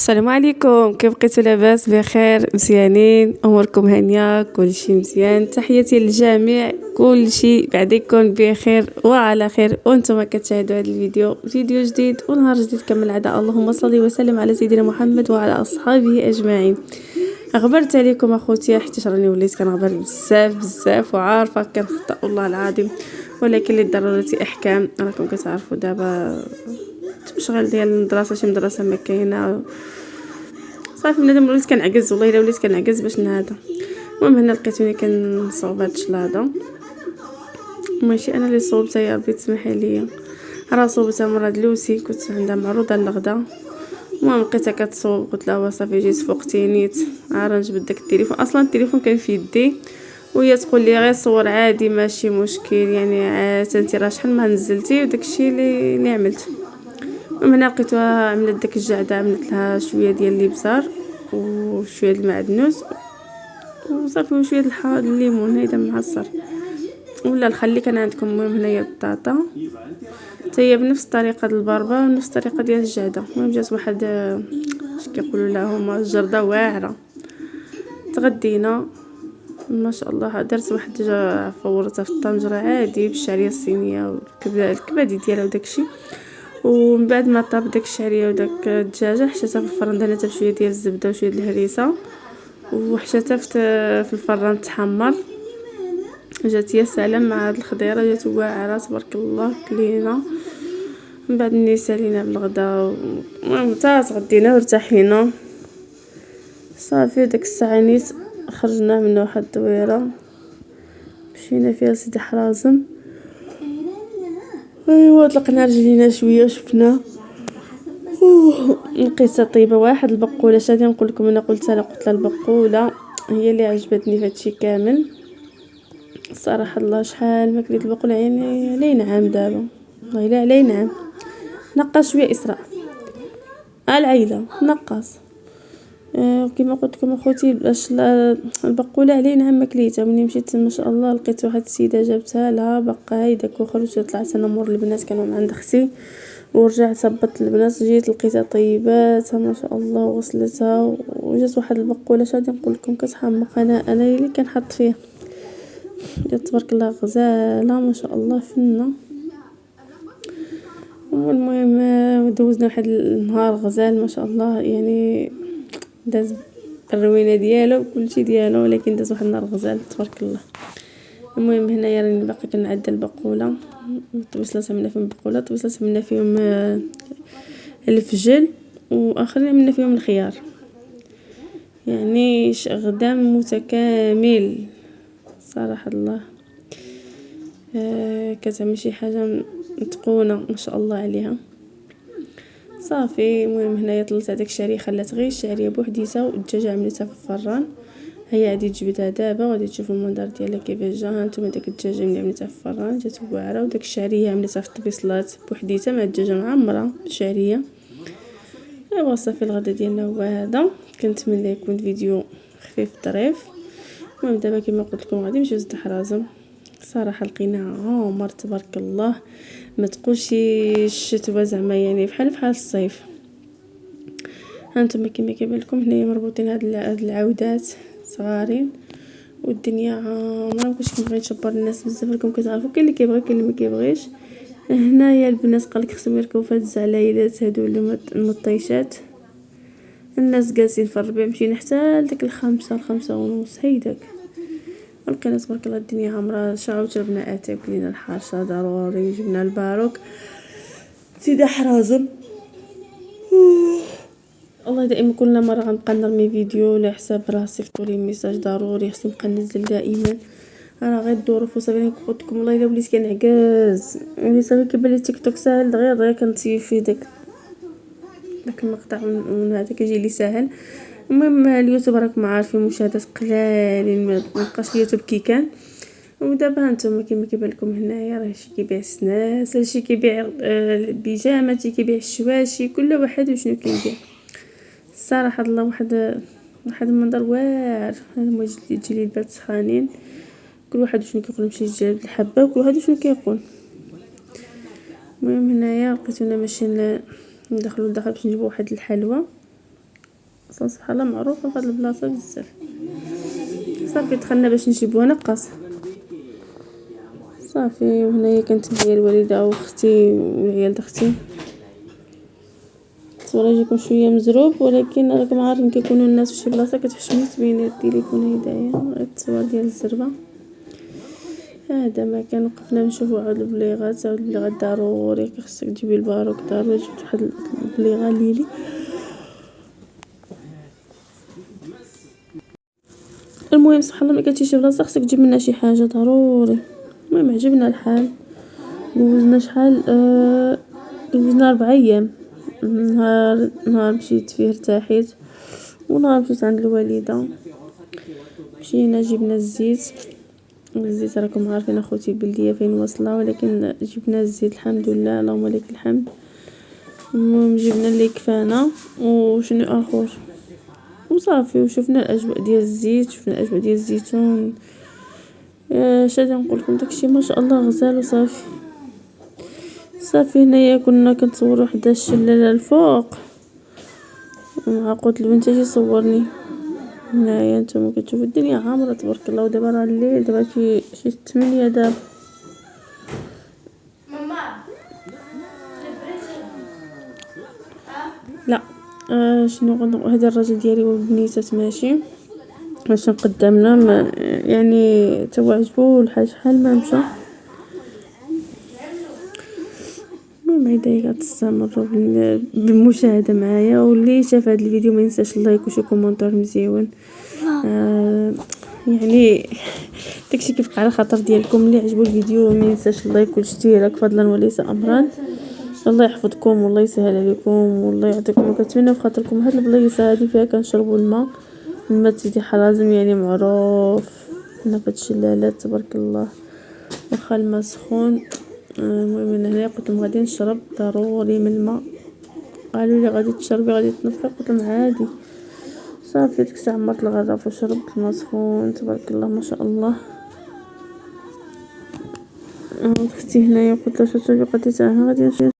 السلام عليكم، كيف بقيتوا؟ لاباس بخير؟ مزيانين؟ اموركم هانيه؟ كلشي مزيان؟ تحياتي للجميع، كلشي بعد يكون بخير وعلى خير وانتم كتشاهدوا هذا فيديو جديد ونهار جديد كما العاده. اللهم صل وسلم على سيدنا محمد وعلى اصحابه اجمعين. غبرت عليكم اخوتي حيت راني وليت كنغبر بزاف وعارفه كنخطا والله العظيم، ولكن للضروره احكام. راكم كتعرفوا دابا شغل ديال المدرسه، شي مدرسه ما كاينه، صافي بنادم وليت كنعجز والله الا وليت كنعجز باش نهضر. المهم هنا لقيتوني كنصوب هاد الشلاضه، ماشي انا اللي صوبتها يا ربي تسمحي لي، راه صوبتها مراد لوسي كنت عندها معروضه الغدا. المهم لقيتها كتصوب، قلت لها صافي جيت فوقتينيت عا نجبد داك التليفون. اصلا التليفون كان في يدي وهي تقول لي غير صور عادي ماشي مشكل، يعني عاد انت راه شحال ما نزلتي وداكشي اللي عملت. المهم هنا لقيتها عملت داك الجعده، عملت لها شويه ديال الابزار وشويه المعدنوس وصافي وشويه الليمون هيدا معصر ولا الخل اللي كان عندكم. المهم هنايا البطاطا حتى هي بنفس طريقه البربه ونفس الطريقه ديال الجعده. المهم جات واحد اش كيقولوا لها هما الجرده واعره. تغدينا ما شاء الله، درت واحد فورتها في الطنجره عادي بالشعريه الصينيه والكبادي ديالها وداكشي، ومن بعد ما طاب داك الشعريه وداك الدجاجه حشيتها في الفران، درتها بشويه ديال الزبده وشويه ديال الهريسه وحشيتها في الفران تحمر. جات يا سلام مع هاد الخضيره، جات واعره تبارك الله. كلينا من بعد ملي سالينا بالغدا المهم حتى تغدينا وارتاحينا صافي. داك الساعه نيت خرجنا من واحد الدويره مشينا فيها لسيدي حرازم. ايوا طلقنا رجلينا شويه شفنا لقيتها طيبه. واحد البقوله شادي نقول لكم، انا قلت لها البقوله هي اللي عجبتني في هادشي كامل الصراحه. الله شحال ما كليت البقوله، يعني لي نعم دابا والله الا علي نعم. نقص شويه اسراء العيله نقص كما قلت لكم اخوتي باش البقوله علي نعم ما كليتها. ملي مشيت ما شاء الله لقيت واحد السيده جابتها لها بقى هيداك، وخرجت طلعت انا مور البنات كانوا عند اختي ورجعت صبت البنات، جيت لقيتها طيباتها ما شاء الله وغسلتها وجات واحد البقوله شادي نقول لكم كتحمق. انا اللي كنحط فيها جات تبارك الله غزاله ما شاء الله فنه. المهم دوزنا واحد النهار غزال ما شاء الله، يعني داز الروينه ديالو كلشي ديالو، ولكن داز واحد النهار غزال تبارك الله. المهم هنايا راني باقي كنعد البقوله، توصلت عملنا فيهم بقوله، توصلت عملنا فيهم الفجل واخرين عملنا فيهم الخيار، يعني غدام متكامل صراحه الله. كتعمل شي حاجه متقونه ما شاء الله عليها صافي. المهم هنايا طلت هذاك الشعريه، خلات غير الشعريه بوحديتها والدجاجه عملتها في الفران. هي غادي تجبدها دابا وغادي تشوفوا المنظر ديالها كيفاش جا. هانتوما داك الدجاجه اللي عملتها في الفران جات واعره، وداك الشعريه عملتها في الطبيصلات بوحديتها مع الدجاجه معمره بالشعريه. ايوا صافي الغدا ديالنا هو هذا. كنتمنى يكون فيديو خفيف ظريف. المهم دابا كما قلت لكم غادي نمشيو لسد حرازم. صراحه لقيناها عمر تبارك الله، ما تقولش الشتوى زعما يعني بحال الصيف. هانتوما كما كيبان لكم هنايا مربوطين هاد العودات صغارين، والدنيا عامره. مكنتش كنبغي نشبر الناس بزاف، راكم كتعرفوا كاين اللي كيبغي كاين اللي ما كيبغيش. هنايا البنات قالك خصهم يركبوا في هاد الزعلايلات هادو اللي المطيشات. الناس جالسين في الربيع، مشينا حتى لديك 5:30 هيداك. لقينا تبارك الله الدنيا عامره. شعو شربنا اتاي كلينا الحارشه ضروري، جبنا الباروك سيدي حرازم. والله دائما كل مره غنبقى نرمي فيديو على حساب راسي فطولي ميساج ضروري خصني نبقى ننزل دائما. راه غير الظروف وصافي. قلت لكم والله الا وليت كنعكاز، يعني صافي كيبان لي تيك توك ساهل دغيا كنطيب فيه داك المقطع هذا كيجي لي ساهل. المهم اليوتيوب راكم عارفين مشاهدات قلالين، ما بقاش اليوتيوب كي كان. ودابا هانتوما كما كيبان لكم هنايا راه شي كيبيع السناس، شي كيبيع البيجامه، شي كيبيع الشواشي، كل واحد وشنو كيبيع الصراحه. الله واحد المنظر واعر. هما الجليبات سخانين، كل واحد شنو كيقول نمشي نجيب الحبه وكل واحد شنو كيقول. المهم هنايا لقيتونا ماشيين ندخلوا لداخل باش نجيبوا واحد الحلوى. سبحان الله معروفه في هاد البلاصه بزاف. صافي دخلنا باش نجيبوها نقص صافي. وهنايا كانت معايا الوالده واختي والعيال د اختي. التصوير يجيكم شويه مزروب، ولكن راكم عارفين كيكونوا الناس في شي بلاصه كتحشمي تبيني التليفون هدايا التصوير ديال الزربه. هذا ما كان وقفنا نشوفوا عاد البليغات. ضروري خصك تجيبي الباروك ضروري. جبت واحد البليغه ليلي. المهم سبحان الله، ما كانتي شي بلاصه خصك تجيب منها شي حاجه ضروري. المهم عجبنا الحال. دوزنا شحال دوزنا 4 ايام. نهار مشيت فيه ارتاحيت، ونهار مشيت عند الوالده مشينا جبنا الزيت راكم عارفين اخوتي البلديه فين واصله، ولكن جبنا الزيت الحمد لله اللهم لك الحمد. المهم جبنا اللي كفانا وشنو اخر وصافي. وشفنا الاجواء ديال الزيت، شفنا الاجواء ديال الزيتون. شادي نقول لكم داكشي ما شاء الله غزال. وصافي هنايا كنا كنتصوروا حدا الشلاله الفوق مع قوت البنت تجي صورني. هنايا نتوما كتشوفوا الدنيا عامره تبارك الله. ودابا راه الليل، دابا شي 8 دابا. لا شنو هذا الراجل ديالي والبنيتات ماشي باش قدامنا يعني تو عجبو الحال شحال ما مشى. المهم هدايا كتستمروا بالمشاهده معايا، واللي شاف هذا الفيديو ما ينساش اللايك وشي كومونتير مزيون. يعني داكشي كيبقى على خاطر ديالكم. اللي عجبو الفيديو ما ينساش اللايك والاشتراك فضلا وليس امرا. الله يحفظكم والله يسهل عليكم والله يعطيكم. وكنتمنى في خاطركم هاد البلايصه هادي فيها كنشربوا الماء سيدي حرازم، يعني معروف هنا في هاد الشلالات تبارك الله واخا الماء سخون. المهم من هنا قلت لهم غادي نشرب ضروري من الماء. قالوا لي غادي تشربي غادي تنفخي، قلت لهم عادي. صافي ديك الساعه عمرت الغرفه وشربت الماء سخون تبارك الله ما شاء الله. اختي هنايا قلت لها شوفي غادي